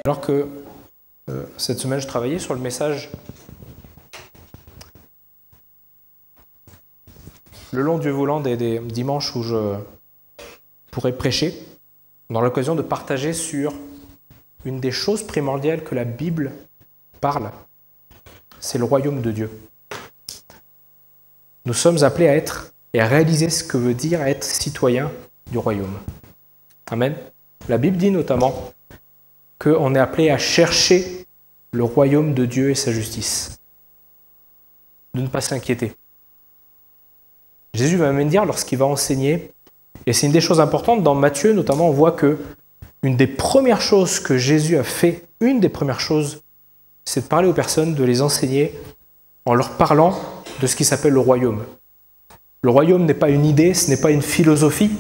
Alors que cette semaine, je travaillais sur le message le long du volant des dimanches où je pourrais prêcher, dans l'occasion de partager sur une des choses primordiales que la Bible parle, c'est le royaume de Dieu. Nous sommes appelés à être et à réaliser ce que veut dire être citoyen du royaume. Amen. La Bible dit notamment qu'on est appelé à chercher le royaume de Dieu et sa justice. De ne pas s'inquiéter. Jésus va même dire lorsqu'il va enseigner, et c'est une des choses importantes, dans Matthieu notamment, on voit que une des premières choses que Jésus a fait, une des premières choses, c'est de parler aux personnes, de les enseigner en leur parlant de ce qui s'appelle le royaume. Le royaume n'est pas une idée, ce n'est pas une philosophie,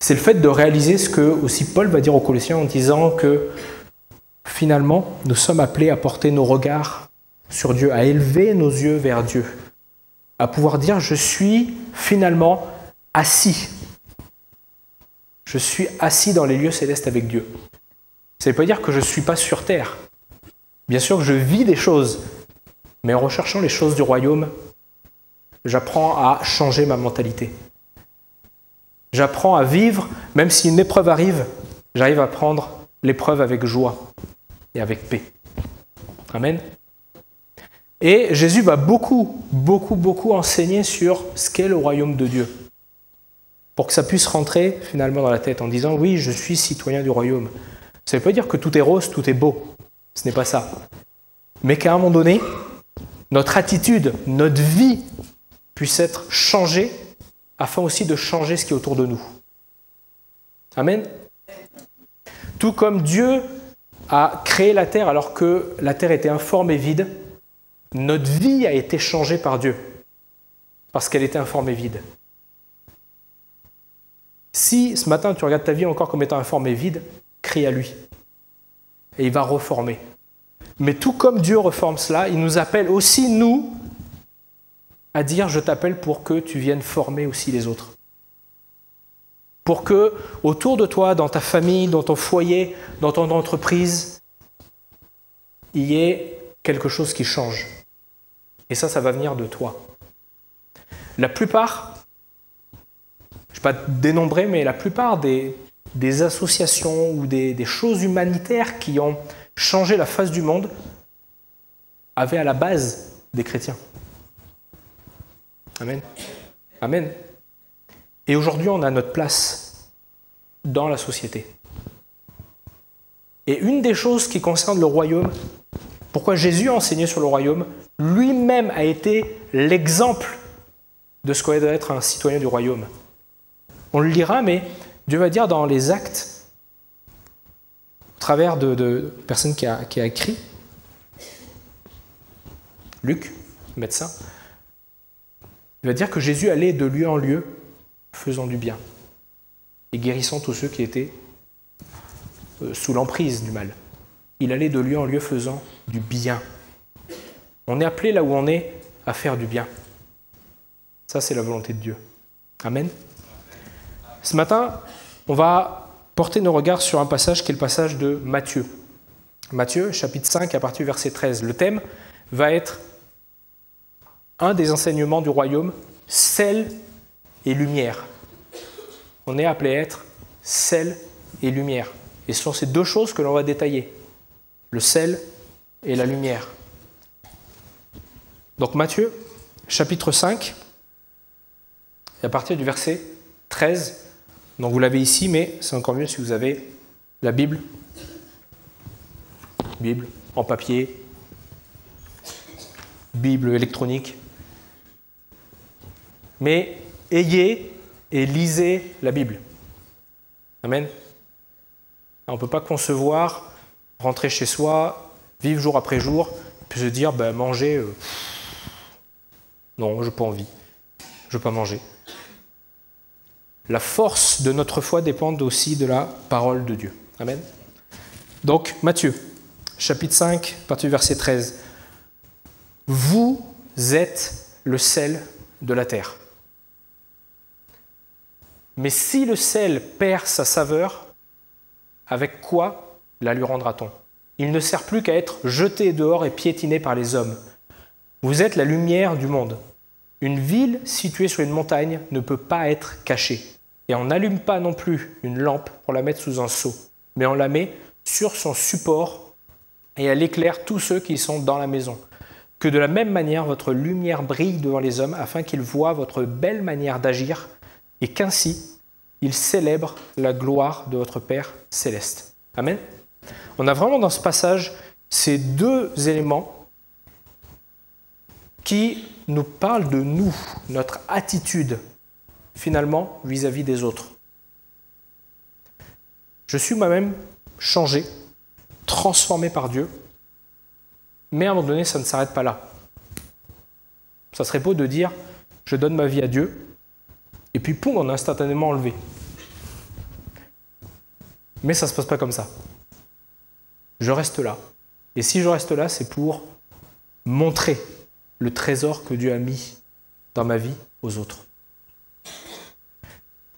c'est le fait de réaliser ce que aussi Paul va dire aux Colossiens en disant que finalement, nous sommes appelés à porter nos regards sur Dieu, à élever nos yeux vers Dieu, à pouvoir dire « je suis finalement assis ». Je suis assis dans les lieux célestes avec Dieu. Ça ne veut pas dire que je ne suis pas sur terre. Bien sûr que je vis des choses, mais en recherchant les choses du royaume, j'apprends à changer ma mentalité. J'apprends à vivre, même si une épreuve arrive, j'arrive à prendre l'épreuve avec joie et avec paix. Amen. Et Jésus va beaucoup enseigner sur ce qu'est le royaume de Dieu, pour que ça puisse rentrer finalement dans la tête en disant « oui, je suis citoyen du royaume ». Ça ne veut pas dire que tout est rose, tout est beau. Ce n'est pas ça. Mais qu'à un moment donné, notre attitude, notre vie puisse être changée afin aussi de changer ce qui est autour de nous. Amen. Tout comme Dieu a créé la terre alors que la terre était informe et vide, notre vie a été changée par Dieu parce qu'elle était informe et vide. Si ce matin tu regardes ta vie encore comme étant informe et vide, crie à lui et il va reformer. Mais tout comme Dieu reforme cela, il nous appelle aussi, nous, à dire « je t'appelle pour que tu viennes former aussi les autres ». Pour que, autour de toi, dans ta famille, dans ton foyer, dans ton entreprise, il y ait quelque chose qui change. Et ça va venir de toi. La plupart, je ne vais pas dénombrer, mais la plupart des associations ou des choses humanitaires qui ont changé la face du monde avaient à la base des chrétiens. Amen. Amen. Et aujourd'hui, on a notre place dans la société. Et une des choses qui concerne le royaume, pourquoi Jésus a enseigné sur le royaume, lui-même a été l'exemple de ce qu'est d'être un citoyen du royaume. On le lira, mais Dieu va dire dans les Actes, au travers de personne qui a écrit, Luc, médecin, il va dire que Jésus allait de lieu en lieu, faisant du bien et guérissant tous ceux qui étaient sous l'emprise du mal. Il allait de lieu en lieu faisant du bien. On est appelé là où on est à faire du bien. Ça, c'est la volonté de Dieu. Amen. Ce matin, on va porter nos regards sur un passage qui est le passage de Matthieu. Matthieu, chapitre 5, à partir du verset 13. Le thème va être un des enseignements du royaume, sel et lumière. On est appelé à être sel et lumière. Et ce sont ces deux choses que l'on va détailler. Le sel et la lumière. Donc Matthieu, chapitre 5, et à partir du verset 13, donc vous l'avez ici, mais c'est encore mieux si vous avez la Bible en papier, Bible électronique. Mais ayez et lisez la Bible. Amen. On ne peut pas concevoir, rentrer chez soi, vivre jour après jour, puis se dire, manger, non, je n'ai pas envie, je ne veux pas manger. La force de notre foi dépend aussi de la parole de Dieu. Amen. Donc, Matthieu, chapitre 5, à partir du verset 13. Vous êtes le sel de la terre. Mais si le sel perd sa saveur, avec quoi la lui rendra-t-on. Il ne sert plus qu'à être jeté dehors et piétiné par les hommes. Vous êtes la lumière du monde. Une ville située sur une montagne ne peut pas être cachée. Et on n'allume pas non plus une lampe pour la mettre sous un seau, mais on la met sur son support et elle éclaire tous ceux qui sont dans la maison. Que de la même manière, votre lumière brille devant les hommes afin qu'ils voient votre belle manière d'agir et qu'ainsi, ils célèbrent la gloire de votre Père céleste. Amen. On a vraiment dans ce passage ces deux éléments qui nous parlent de nous, notre attitude finalement vis-à-vis des autres. Je suis moi-même changé, transformé par Dieu, mais à un moment donné, ça ne s'arrête pas là. Ça serait beau de dire, je donne ma vie à Dieu, et puis poum, on est instantanément enlevé. Mais ça ne se passe pas comme ça. Je reste là. Et si je reste là, c'est pour montrer le trésor que Dieu a mis dans ma vie aux autres.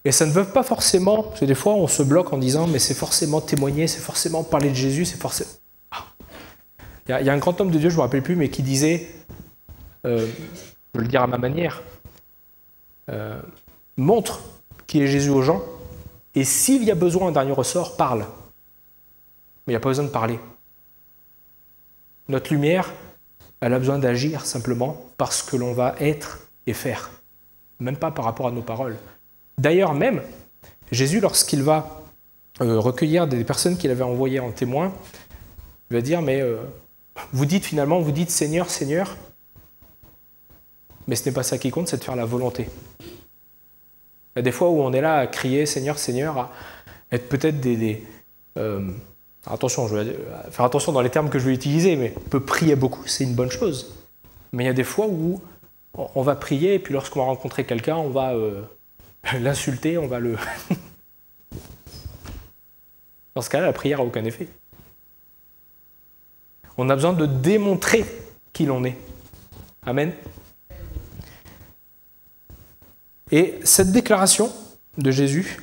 Et ça ne veut pas forcément, parce que des fois on se bloque en disant mais c'est forcément témoigner, c'est forcément parler de Jésus, c'est forcément... Il y a un grand homme de Dieu, je ne me rappelle plus, mais qui disait, je vais le dire à ma manière, montre qui est Jésus aux gens, et s'il y a besoin d'un dernier ressort, parle. Mais il n'y a pas besoin de parler. Notre lumière, elle a besoin d'agir simplement parce que l'on va être et faire, même pas par rapport à nos paroles. D'ailleurs même, Jésus, lorsqu'il va recueillir des personnes qu'il avait envoyées en témoin, il va dire, mais vous dites Seigneur, Seigneur, mais ce n'est pas ça qui compte, c'est de faire la volonté. Il y a des fois où on est là à crier Seigneur, Seigneur, à être peut-être attention, je vais faire attention dans les termes que je vais utiliser, mais on peut prier beaucoup, c'est une bonne chose. Mais il y a des fois où on va prier, et puis lorsqu'on va rencontrer quelqu'un, on va l'insulter, on va le... Dans ce cas-là, la prière n'a aucun effet. On a besoin de démontrer qui l'on est. Amen. Et cette déclaration de Jésus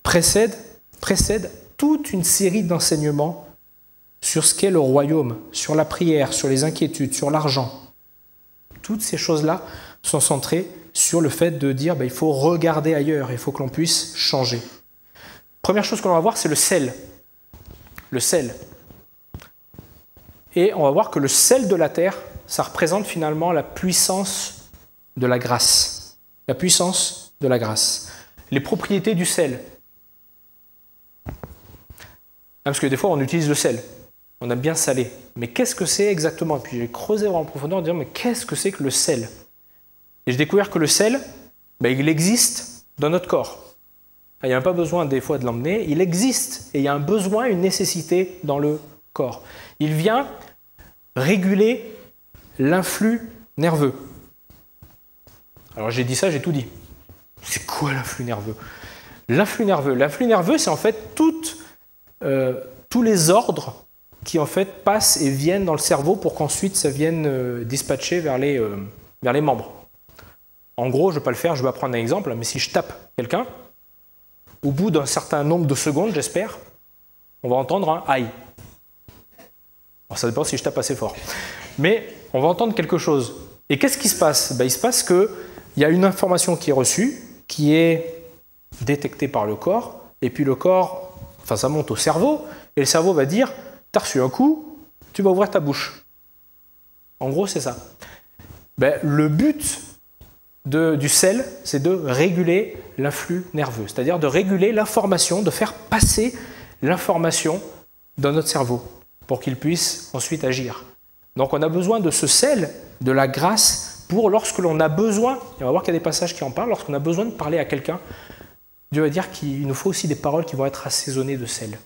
précède toute une série d'enseignements sur ce qu'est le royaume, sur la prière, sur les inquiétudes, sur l'argent. Toutes ces choses-là sont centrées sur le fait de dire il faut regarder ailleurs, il faut que l'on puisse changer. Première chose que l'on va voir, c'est le sel. Le sel. Et on va voir que le sel de la terre, ça représente finalement la puissance de la grâce. La puissance de la grâce. Les propriétés du sel. Parce que des fois, on utilise le sel. On aime bien saler. Mais qu'est-ce que c'est exactement? Et puis j'ai creusé en profondeur en disant, mais qu'est-ce que c'est que le sel? Et j'ai découvert que le sel, il existe dans notre corps. Il n'y a pas besoin des fois de l'emmener. Il existe. Et il y a un besoin, une nécessité dans le corps. Il vient réguler l'influx nerveux. Alors j'ai dit ça, j'ai tout dit. C'est quoi l'influx nerveux? L'influx nerveux, c'est en fait tous les ordres qui en fait passent et viennent dans le cerveau pour qu'ensuite ça vienne dispatcher vers les membres. En gros, je ne vais pas le faire, je vais prendre un exemple, mais si je tape quelqu'un, au bout d'un certain nombre de secondes, j'espère, on va entendre un « aïe ». Alors, ça dépend si je tape assez fort. Mais on va entendre quelque chose. Et qu'est-ce qui se passe? Il se passe qu'il y a une information qui est reçue, qui est détectée par le corps, et puis le corps, ça monte au cerveau, et le cerveau va dire « t'as reçu un coup, tu vas ouvrir ta bouche ». En gros, c'est ça. Le but du sel, c'est de réguler l'influx nerveux, c'est-à-dire de réguler l'information, de faire passer l'information dans notre cerveau pour qu'il puisse ensuite agir. Donc on a besoin de ce sel, de la grâce, pour lorsque l'on a besoin, et on va voir qu'il y a des passages qui en parlent, lorsqu'on a besoin de parler à quelqu'un, Dieu va dire qu'il nous faut aussi des paroles qui vont être assaisonnées de sel,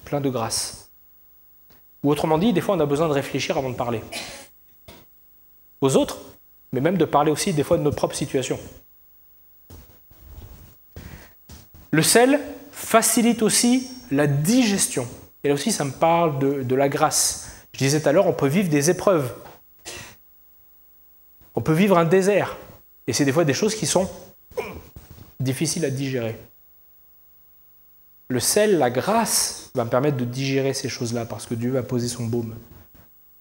plein de grâce. Ou autrement dit, des fois on a besoin de réfléchir avant de parler. Aux autres, mais même de parler aussi des fois de notre propre situation. Le sel facilite aussi la digestion. Et là aussi, ça me parle de la grâce. Je disais tout à l'heure, on peut vivre des épreuves. On peut vivre un désert. Et c'est des fois des choses qui sont difficiles à digérer. Le sel, la grâce, va me permettre de digérer ces choses-là parce que Dieu va poser son baume.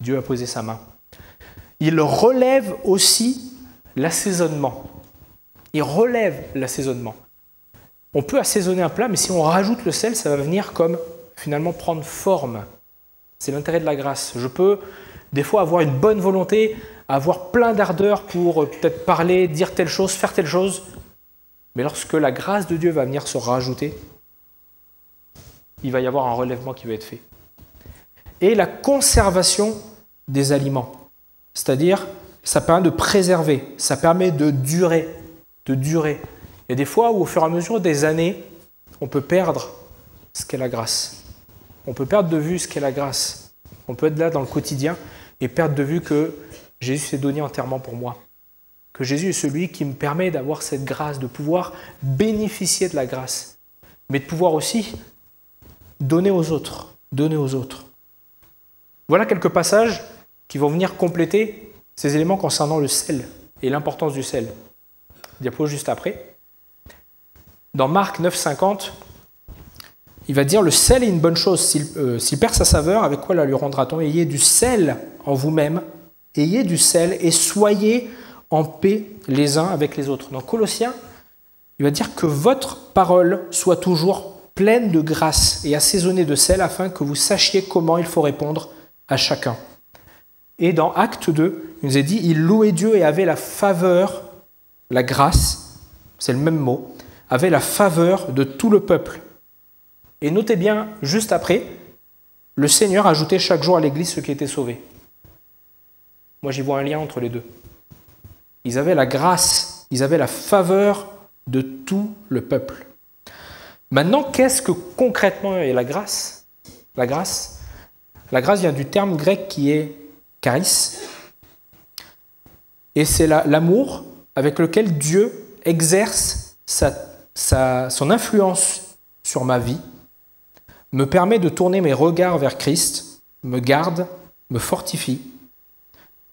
Dieu va poser sa main. Il relève aussi l'assaisonnement. Il relève l'assaisonnement. On peut assaisonner un plat, mais si on rajoute le sel, ça va venir comme finalement prendre forme. C'est l'intérêt de la grâce. Je peux des fois avoir une bonne volonté, avoir plein d'ardeur pour peut-être parler, dire telle chose, faire telle chose. Mais lorsque la grâce de Dieu va venir se rajouter, il va y avoir un relèvement qui va être fait. Et la conservation des aliments. C'est-à-dire, ça permet de préserver, ça permet de durer. Il y a des fois où, au fur et à mesure des années, on peut perdre ce qu'est la grâce. On peut perdre de vue ce qu'est la grâce. On peut être là dans le quotidien et perdre de vue que Jésus s'est donné entièrement pour moi. Que Jésus est celui qui me permet d'avoir cette grâce, de pouvoir bénéficier de la grâce, mais de pouvoir aussi donner aux autres. Voilà quelques passages qui vont venir compléter ces éléments concernant le sel et l'importance du sel. Diapo juste après. Dans Marc 9,50, il va dire « Le sel est une bonne chose. S'il perd sa saveur, avec quoi la lui rendra-t-on ? Ayez du sel en vous-même, ayez du sel et soyez en paix les uns avec les autres. » Dans Colossiens, il va dire que votre parole soit toujours pleine de grâce et assaisonnée de sel afin que vous sachiez comment il faut répondre à chacun. Et dans Acte 2, il nous est dit « Il louait Dieu et avait la faveur, la grâce, c'est le même mot, avait la faveur de tout le peuple. » Et notez bien, juste après, le Seigneur ajoutait chaque jour à l'Église ceux qui étaient sauvés. Moi, j'y vois un lien entre les deux. Ils avaient la grâce, ils avaient la faveur de tout le peuple. Maintenant, qu'est-ce que concrètement est la grâce ? La grâce vient du terme grec qui est charis. Et c'est l'amour avec lequel Dieu exerce son influence sur ma vie, me permet de tourner mes regards vers Christ, me garde, me fortifie,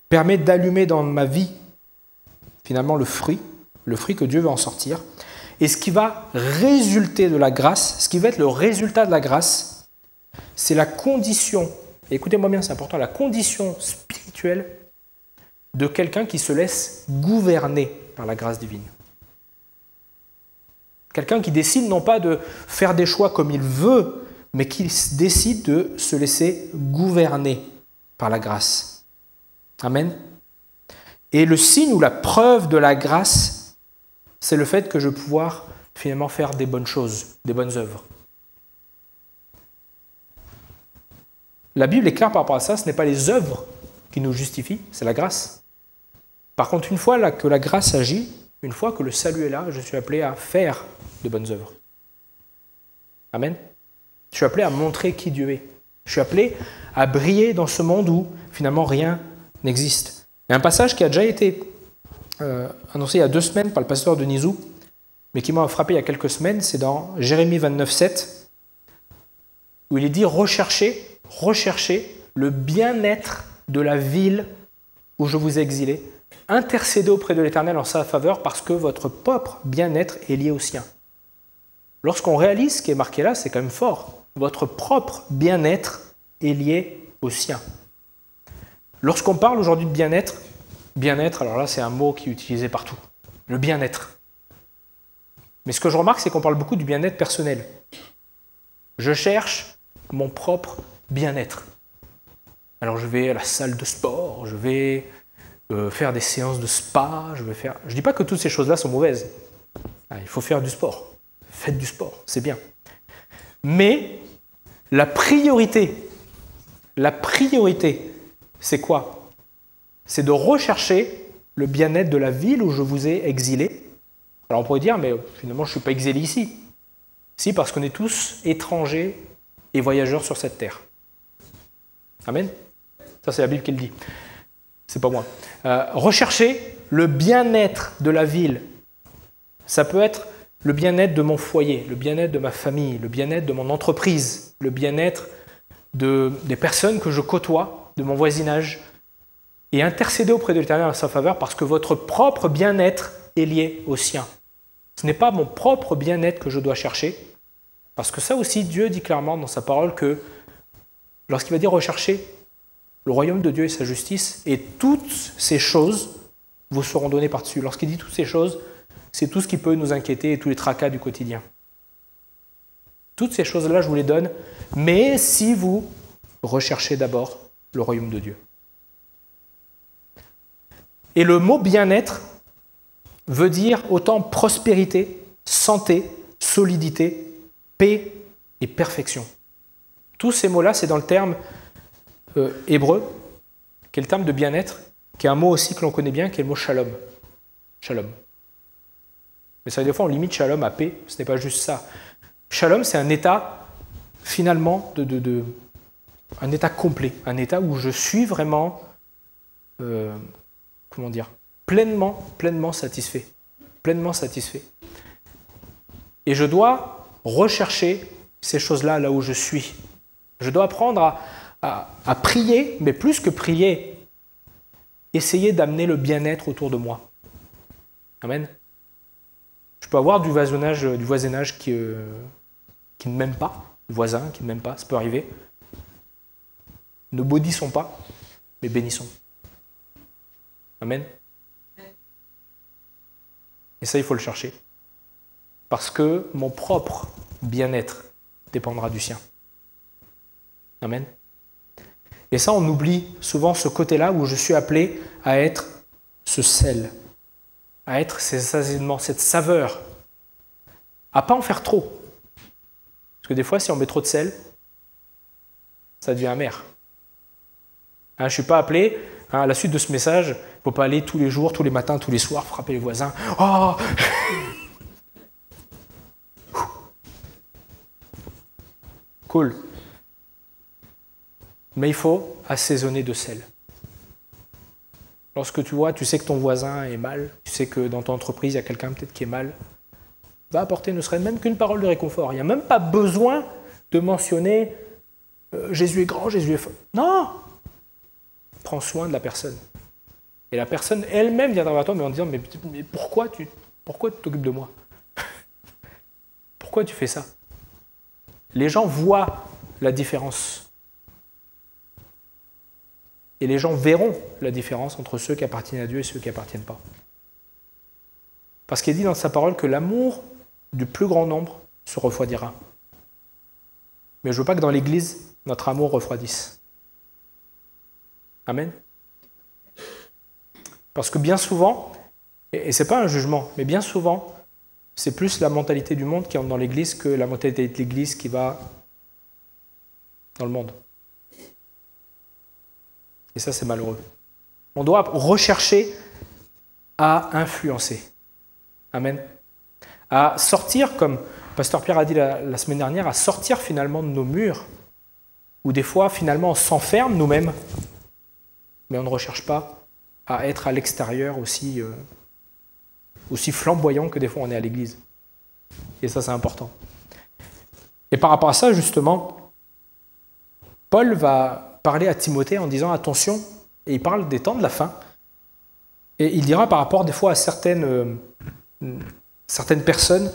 permet d'allumer dans ma vie, finalement, le fruit que Dieu veut en sortir. Et ce qui va résulter de la grâce, ce qui va être le résultat de la grâce, c'est la condition, et écoutez-moi bien, c'est important, la condition spirituelle de quelqu'un qui se laisse gouverner par la grâce divine. Quelqu'un qui décide non pas de faire des choix comme il veut, mais qui décide de se laisser gouverner par la grâce. Amen. Et le signe ou la preuve de la grâce, c'est le fait que je vais pouvoir finalement faire des bonnes choses, des bonnes œuvres. La Bible est claire par rapport à ça, ce n'est pas les œuvres qui nous justifient, c'est la grâce. Par contre, une fois que la grâce agit, une fois que le salut est là, je suis appelé à faire de bonnes œuvres. Amen. Je suis appelé à montrer qui Dieu est. Je suis appelé à briller dans ce monde où finalement rien n'existe. Il y a un passage qui a déjà été annoncé il y a 2 semaines par le pasteur de Nizou, mais qui m'a frappé il y a quelques semaines, c'est dans Jérémie 29,7, où il est dit « Recherchez le bien-être de la ville où je vous ai exilé, intercédez auprès de l'Éternel en sa faveur parce que votre propre bien-être est lié au sien. » Lorsqu'on réalise ce qui est marqué là, c'est quand même fort. Votre propre bien-être est lié au sien. Lorsqu'on parle aujourd'hui de bien-être, alors là c'est un mot qui est utilisé partout. Le bien-être. Mais ce que je remarque, c'est qu'on parle beaucoup du bien-être personnel. Je cherche mon propre bien-être. Alors je vais à la salle de sport, je vais faire des séances de spa, je ne dis pas que toutes ces choses-là sont mauvaises. Il faut faire du sport. Faites du sport, c'est bien. Mais la priorité, c'est quoi ? C'est de rechercher le bien-être de la ville où je vous ai exilé. Alors on pourrait dire, mais finalement je ne suis pas exilé ici. Si, parce qu'on est tous étrangers et voyageurs sur cette terre. Amen. Ça c'est la Bible qui le dit. C'est pas moi. Rechercher le bien-être de la ville. Ça peut être le bien-être de mon foyer, le bien-être de ma famille, le bien-être de mon entreprise, le bien-être des personnes que je côtoie, de mon voisinage, et intercéder auprès de l'Éternel en sa faveur parce que votre propre bien-être est lié au sien. Ce n'est pas mon propre bien-être que je dois chercher, Parce que ça aussi, Dieu dit clairement dans sa parole que lorsqu'il va dire rechercher le royaume de Dieu et sa justice, et toutes ces choses vous seront données par-dessus. Lorsqu'il dit toutes ces choses, c'est tout ce qui peut nous inquiéter et tous les tracas du quotidien. Toutes ces choses-là, je vous les donne, mais si vous recherchez d'abord le royaume de Dieu. Et le mot bien-être veut dire autant prospérité, santé, solidité, paix et perfection. Tous ces mots-là, c'est dans le terme hébreu, qui est le terme de bien-être, qui est un mot aussi que l'on connaît bien, qui est le mot shalom. Shalom. Mais ça, des fois, on limite shalom à paix, ce n'est pas juste ça. Shalom, c'est un état, finalement, un état complet, un état où je suis vraiment, pleinement satisfait. Pleinement satisfait. Et je dois rechercher ces choses-là, là où je suis. Je dois apprendre à prier, mais plus que prier, essayer d'amener le bien-être autour de moi. Amen. Je peux avoir du voisinage qui ne m'aime pas, le voisin qui ne m'aime pas, ça peut arriver. Ne maudissons pas, mais bénissons. Amen. Et ça, il faut le chercher. Parce que mon propre bien-être dépendra du sien. Amen. Et ça, on oublie souvent ce côté-là où je suis appelé à être ce sel, à être ces assaisonnements, cette saveur, à pas en faire trop. Parce que des fois, si on met trop de sel, ça devient amer. Je ne suis pas appelé, à la suite de ce message, il ne faut pas aller tous les jours, tous les matins, tous les soirs, frapper les voisins. Oh cool. Mais il faut assaisonner de sel. Lorsque tu sais que ton voisin est mal, tu sais que dans ton entreprise, il y a quelqu'un peut-être qui est mal, va apporter ne serait même qu'une parole de réconfort. Il n'y a même pas besoin de mentionner Jésus est grand, Jésus est fort. Non! Prends soin de la personne. Et la personne elle-même viendra vers toi mais en disant mais pourquoi tu t'occupes de moi? Pourquoi tu fais ça? Les gens voient la différence. Et les gens verront la différence entre ceux qui appartiennent à Dieu et ceux qui n'appartiennent pas. Parce qu'il est dit dans sa parole que l'amour du plus grand nombre se refroidira. Mais je ne veux pas que dans l'Église, notre amour refroidisse. Amen. Parce que bien souvent, et ce n'est pas un jugement, mais bien souvent, c'est plus la mentalité du monde qui entre dans l'Église que la mentalité de l'Église qui va dans le monde. Et ça, c'est malheureux. On doit rechercher à influencer. Amen. À sortir, comme Pasteur Pierre a dit la semaine dernière, à sortir finalement de nos murs, où des fois, finalement, on s'enferme nous-mêmes, mais on ne recherche pas à être à l'extérieur aussi flamboyant que des fois on est à l'église. Et ça, c'est important. Et par rapport à ça, justement, Paul va parler à Timothée en disant attention, et il parle des temps de la fin, et il dira par rapport des fois à certaines personnes,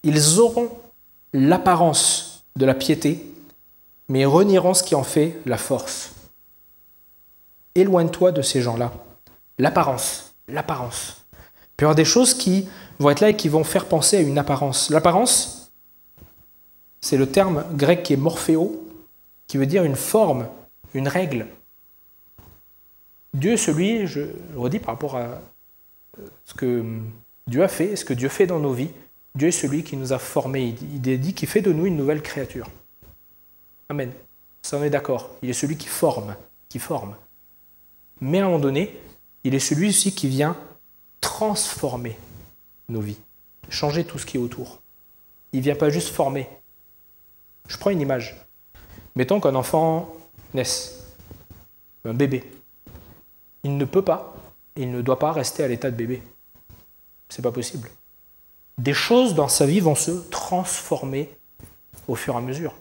ils auront l'apparence de la piété, mais renieront ce qui en fait la force. Éloigne-toi de ces gens-là. L'apparence. Puis il va y avoir des choses qui vont être là et qui vont faire penser à une apparence. L'apparence, c'est le terme grec qui est morphéo, qui veut dire une forme, une règle. Dieu est celui, je le redis par rapport à ce que Dieu a fait, ce que Dieu fait dans nos vies, Dieu est celui qui nous a formés. Il est dit qu'il fait de nous une nouvelle créature. Amen. Ça, on est d'accord. Il est celui qui forme. Mais à un moment donné, il est celui aussi qui vient transformer nos vies, changer tout ce qui est autour. Il ne vient pas juste former. Je prends une image. Mettons qu'un enfant naisse, un bébé. Il ne peut pas, il ne doit pas rester à l'état de bébé. C'est pas possible. Des choses dans sa vie vont se transformer au fur et à mesure.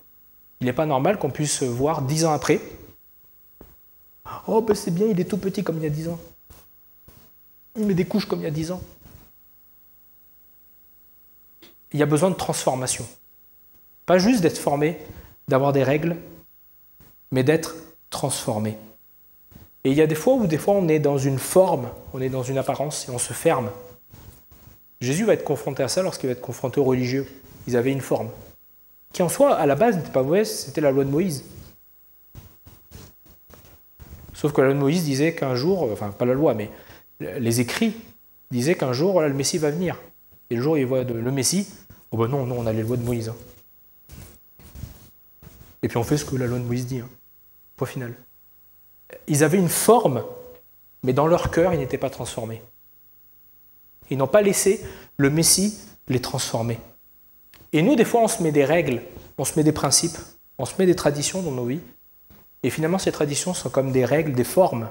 Il n'est pas normal qu'on puisse voir 10 ans après. Oh, ben c'est bien, il est tout petit comme il y a 10 ans. Il met des couches comme il y a 10 ans. Il y a besoin de transformation. Pas juste d'être formé, d'avoir des règles, mais d'être transformé. Et il y a des fois où on est dans une forme, on est dans une apparence et on se ferme. Jésus va être confronté à ça lorsqu'il va être confronté aux religieux. Ils avaient une forme, qui en soi, à la base, n'était pas mauvaise, c'était la loi de Moïse. Sauf que la loi de Moïse disait qu'un jour, enfin pas la loi, mais les écrits disaient qu'un jour, voilà, le Messie va venir. Et le jour où il voit le Messie, oh ben non, on a les lois de Moïse. Et puis on fait ce que la loi de Moïse dit. Point final. Ils avaient une forme, mais dans leur cœur, ils n'étaient pas transformés. Ils n'ont pas laissé le Messie les transformer. Et nous, des fois, on se met des règles, on se met des principes, on se met des traditions dans nos vies. Et finalement, ces traditions sont comme des règles, des formes.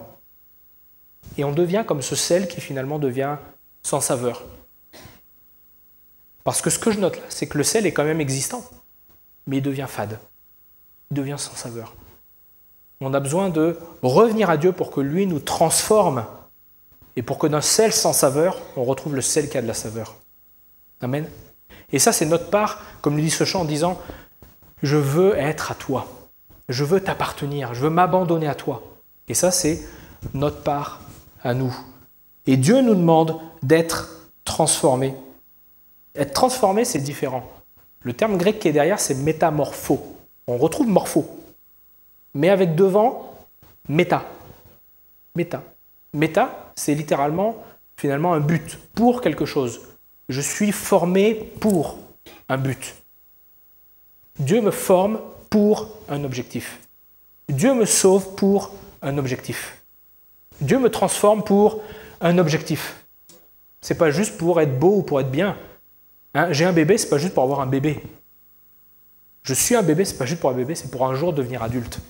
Et on devient comme ce sel qui finalement devient sans saveur. Parce que ce que je note là, c'est que le sel est quand même existant, mais il devient fade. Il devient sans saveur. On a besoin de revenir à Dieu pour que lui nous transforme et pour que d'un sel sans saveur, on retrouve le sel qui a de la saveur. Amen. Et ça, c'est notre part, comme le dit ce chant en disant « Je veux être à toi, je veux t'appartenir, je veux m'abandonner à toi. » Et ça, c'est notre part à nous. Et Dieu nous demande d'être transformés. Être transformé, c'est différent. Le terme grec qui est derrière, c'est métamorpho. On retrouve morpho, mais avec devant méta. Méta. Méta, c'est littéralement, finalement, un but, pour quelque chose. Je suis formé pour un but. Dieu me forme pour un objectif. Dieu me sauve pour un objectif. Dieu me transforme pour un objectif. C'est pas juste pour être beau ou pour être bien. J'ai un bébé, c'est pas juste pour avoir un bébé. Je suis un bébé, c'est pas juste pour un bébé, c'est pour un jour devenir adulte.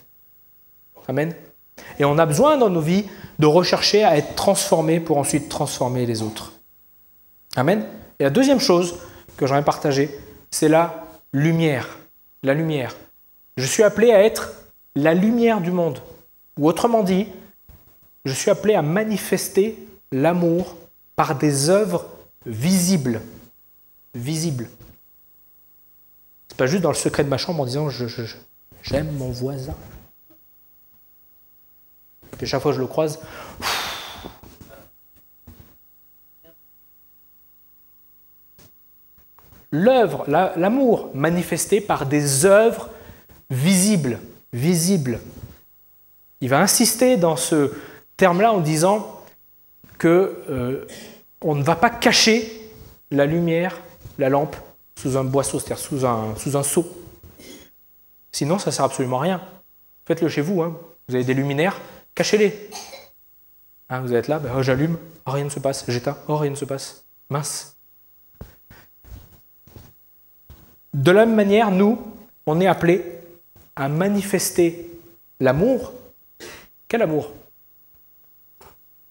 Amen. Et on a besoin dans nos vies de rechercher à être transformés pour ensuite transformer les autres. Amen. Et la deuxième chose que j'aimerais partager, c'est la lumière. La lumière. Je suis appelé à être la lumière du monde. Ou autrement dit, je suis appelé à manifester l'amour par des œuvres visibles. Visibles. C'est pas juste dans le secret de ma chambre en disant j'aime mon voisin. Et puis chaque fois que je le croise, l'œuvre, l'amour manifesté par des œuvres visibles. Visibles. Il va insister dans ce terme-là en disant que on ne va pas cacher la lumière, la lampe, sous un boisseau, c'est-à-dire sous un seau. Sinon, ça ne sert absolument à rien. Faites-le chez vous. Vous avez des luminaires, cachez-les. Vous allez être là, j'allume, rien ne se passe. J'éteins, rien ne se passe. Mince. De la même manière, nous, on est appelés à manifester l'amour. Quel amour?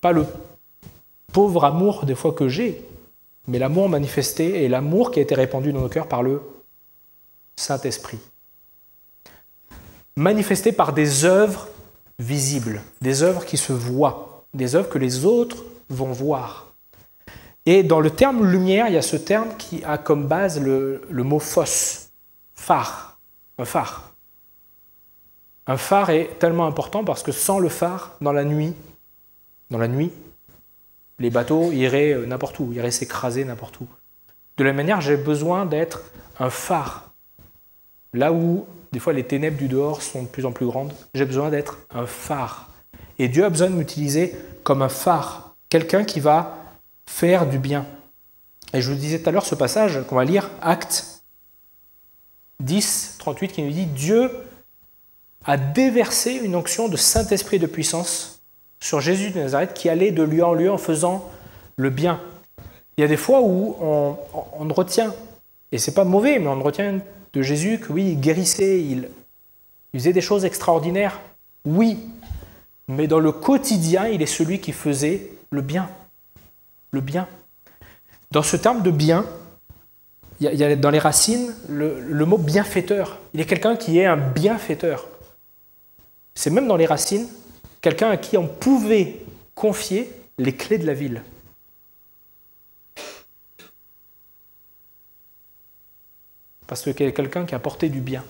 Pas le pauvre amour des fois que j'ai, mais l'amour manifesté et l'amour qui a été répandu dans nos cœurs par le Saint-Esprit. Manifesté par des œuvres visibles, des œuvres qui se voient, des œuvres que les autres vont voir. Et dans le terme lumière, il y a ce terme qui a comme base le mot phos, phare, un phare. Un phare est tellement important parce que sans le phare, dans la nuit, les bateaux iraient n'importe où, iraient s'écraser n'importe où. De la même manière, j'ai besoin d'être un phare. Là où, des fois, les ténèbres du dehors sont de plus en plus grandes, j'ai besoin d'être un phare. Et Dieu a besoin de m'utiliser comme un phare, quelqu'un qui va faire du bien. Et je vous disais tout à l'heure ce passage qu'on va lire, Actes 10, 38, qui nous dit « Dieu a déversé une onction de Saint-Esprit de puissance sur Jésus de Nazareth qui allait de lieu en lieu en faisant le bien. » Il y a des fois où on retient, et c'est pas mauvais, mais on retient de Jésus que oui, il guérissait, il faisait des choses extraordinaires. Oui, mais dans le quotidien, il est celui qui faisait le bien. Le bien. Dans ce terme de bien, il y a dans les racines le mot bienfaiteur. Il est quelqu'un qui est un bienfaiteur. C'est même dans les racines quelqu'un à qui on pouvait confier les clés de la ville. parce que c'est quelqu'un qui a apporté du bien.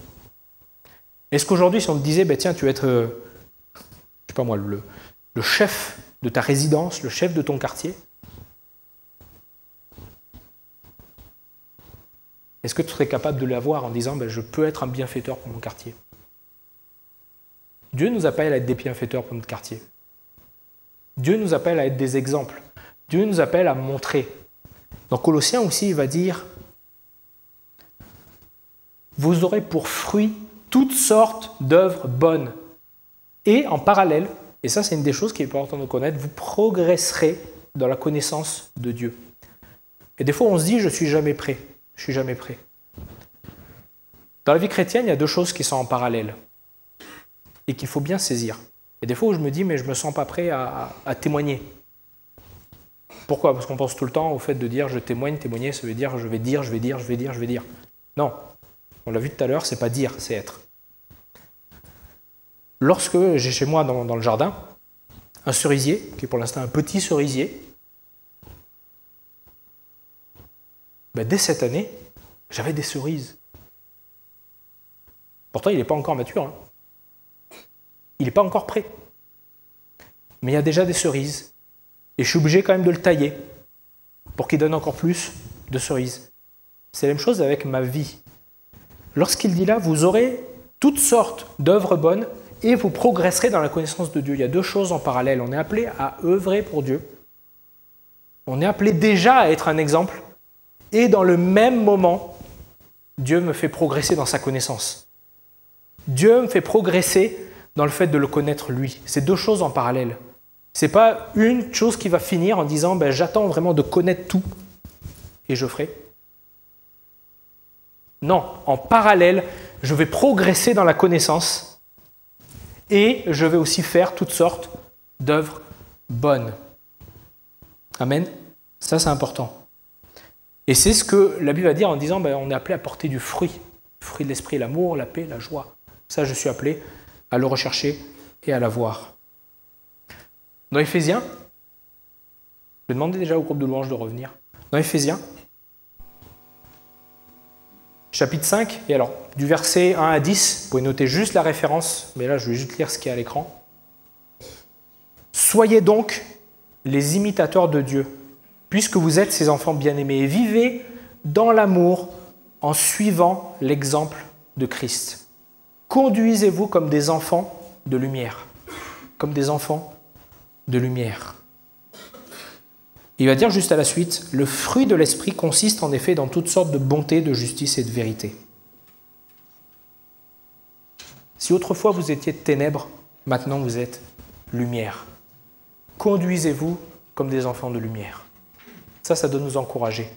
Est-ce qu'aujourd'hui, si on te disait, tiens, tu vas être, je sais pas moi, le chef de ta résidence, le chef de ton quartier, est-ce que tu serais capable de l'avoir en disant, je peux être un bienfaiteur pour mon quartier? Dieu nous appelle à être des bienfaiteurs pour notre quartier. Dieu nous appelle à être des exemples. Dieu nous appelle à montrer. Dans Colossiens aussi, il va dire, vous aurez pour fruit toutes sortes d'œuvres bonnes. Et en parallèle, et ça c'est une des choses qui est important de connaître, vous progresserez dans la connaissance de Dieu. Et des fois on se dit, je suis jamais prêt. Je suis jamais prêt. Dans la vie chrétienne, il y a deux choses qui sont en parallèle et qu'il faut bien saisir. Et des fois où je me dis, mais je ne me sens pas prêt à témoigner. Pourquoi? Parce qu'on pense tout le temps au fait de dire je témoigne, témoigner, ça veut dire je vais dire, je vais dire, je vais dire, je vais dire. Non, on l'a vu tout à l'heure, c'est pas dire, c'est être. Lorsque j'ai chez moi dans le jardin un cerisier, qui est pour l'instant un petit cerisier, dès cette année, j'avais des cerises. Pourtant, il n'est pas encore mature. Il n'est pas encore prêt. Mais il y a déjà des cerises. Et je suis obligé quand même de le tailler pour qu'il donne encore plus de cerises. C'est la même chose avec ma vie. Lorsqu'il dit là, vous aurez toutes sortes d'œuvres bonnes et vous progresserez dans la connaissance de Dieu. Il y a deux choses en parallèle. On est appelé à œuvrer pour Dieu. On est appelé déjà à être un exemple. Et dans le même moment, Dieu me fait progresser dans sa connaissance. Dieu me fait progresser dans le fait de le connaître lui. C'est deux choses en parallèle. Ce n'est pas une chose qui va finir en disant j'attends vraiment de connaître tout et je ferai. Non, en parallèle, je vais progresser dans la connaissance et je vais aussi faire toutes sortes d'œuvres bonnes. Amen. Ça, c'est important. Et c'est ce que la Bible va dire en disant on est appelé à porter du fruit. Le fruit de l'esprit, l'amour, la paix, la joie. Ça, je suis appelé à le rechercher et à l'avoir. Dans Éphésiens, je vais demander déjà au groupe de louanges de revenir. Dans Éphésiens, chapitre 5, et alors du verset 1 à 10, vous pouvez noter juste la référence, mais là je vais juste lire ce qui est à l'écran. Soyez donc les imitateurs de Dieu, puisque vous êtes ses enfants bien-aimés, et vivez dans l'amour en suivant l'exemple de Christ. Conduisez-vous comme des enfants de lumière. Comme des enfants de lumière. Il va dire juste à la suite, le fruit de l'esprit consiste en effet dans toutes sortes de bonté, de justice et de vérité. Si autrefois vous étiez ténèbres, maintenant vous êtes lumière. Conduisez-vous comme des enfants de lumière. Ça doit nous encourager.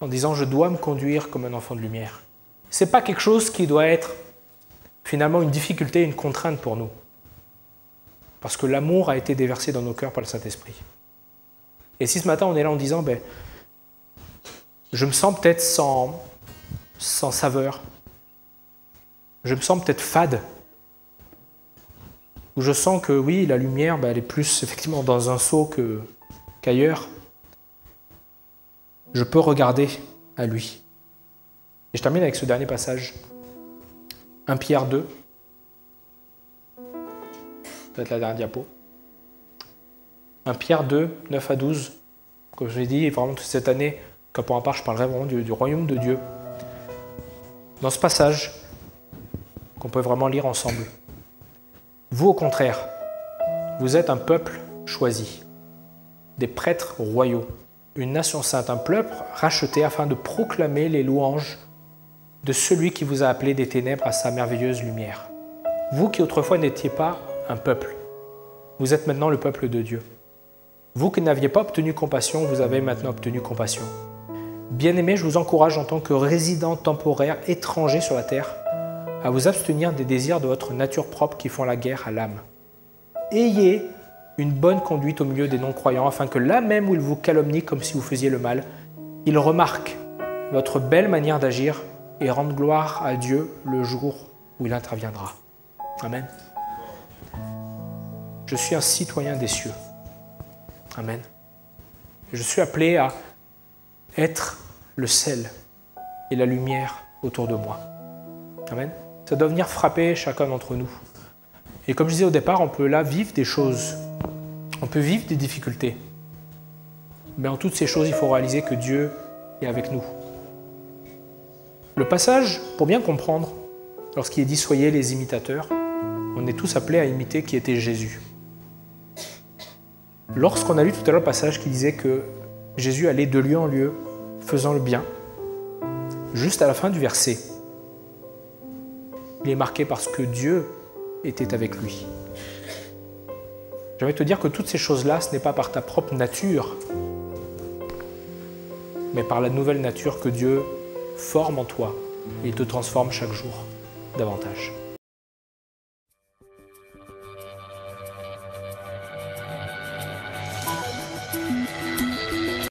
En disant, je dois me conduire comme un enfant de lumière. Ce n'est pas quelque chose qui doit être finalement une difficulté, une contrainte pour nous. Parce que l'amour a été déversé dans nos cœurs par le Saint-Esprit. Et si ce matin on est là en disant, je me sens peut-être sans saveur, je me sens peut-être fade, ou je sens que oui, la lumière, elle est plus effectivement dans un seau qu'ailleurs, je peux regarder à lui. Et je termine avec ce dernier passage. 1 Pierre 2. Peut-être la dernière diapo. 1 Pierre 2, 9 à 12. Comme je l'ai dit, vraiment toute cette année, quand pour ma part, je parlerai vraiment du royaume de Dieu. Dans ce passage, qu'on peut vraiment lire ensemble. Vous, au contraire, vous êtes un peuple choisi, des prêtres royaux, une nation sainte, un peuple racheté afin de proclamer les louanges de celui qui vous a appelé des ténèbres à sa merveilleuse lumière. Vous qui autrefois n'étiez pas un peuple, vous êtes maintenant le peuple de Dieu. Vous qui n'aviez pas obtenu compassion, vous avez maintenant obtenu compassion. Bien-aimés, je vous encourage en tant que résident temporaire étranger sur la terre à vous abstenir des désirs de votre nature propre qui font la guerre à l'âme. Ayez une bonne conduite au milieu des non-croyants afin que là même où ils vous calomnient comme si vous faisiez le mal, ils remarquent votre belle manière d'agir et rendent gloire à Dieu le jour où il interviendra. Amen. Je suis un citoyen des cieux. Amen. Je suis appelé à être le sel et la lumière autour de moi. Amen. Ça doit venir frapper chacun d'entre nous. Et comme je disais au départ, on peut là vivre des choses. On peut vivre des difficultés. Mais en toutes ces choses, il faut réaliser que Dieu est avec nous. Le passage, pour bien comprendre, lorsqu'il est dit « Soyez les imitateurs », on est tous appelés à imiter qui était Jésus. Lorsqu'on a lu tout à l'heure le passage qui disait que Jésus allait de lieu en lieu, faisant le bien, juste à la fin du verset, il est marqué parce que Dieu était avec lui. J'aimerais te dire que toutes ces choses-là, ce n'est pas par ta propre nature, mais par la nouvelle nature que Dieu forme en toi et te transforme chaque jour davantage.